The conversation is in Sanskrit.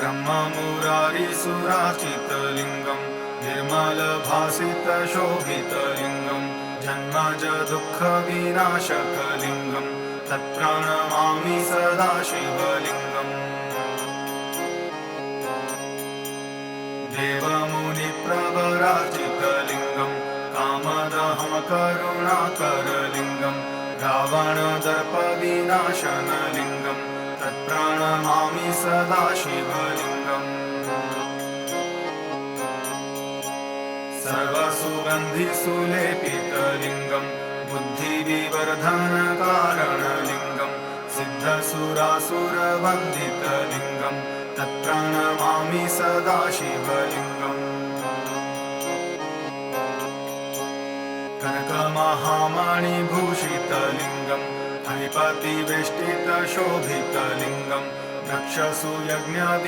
ब्रह्ममुरारिसुराचितलिङ्गं निर्मलभासितशोभितलिङ्गं जन्मज दुःखविनाशकलिङ्गं तत्प्रणमामि सदा शिवलिङ्गम् देवमुनिप्रवराचितलिङ्गं कामदहं करुणाकरलिङ्गं रावणदर्पविनाशनलिङ्गं तत्प्रणमामि सदा शिवलिङ्गम् सर्वसुगन्धिसुलेपितलिङ्गं बुद्धिविवर्धनकारणलिङ्गं सिद्धसुरासुरवन्दितलिङ्गं तत्प्रणमामि सदा शिवलिङ्गम् कनकमहामणिभूषितलिङ्गं फणिपतिवेष्टितशोभितलिङ्गं दक्षसूयज्ञादि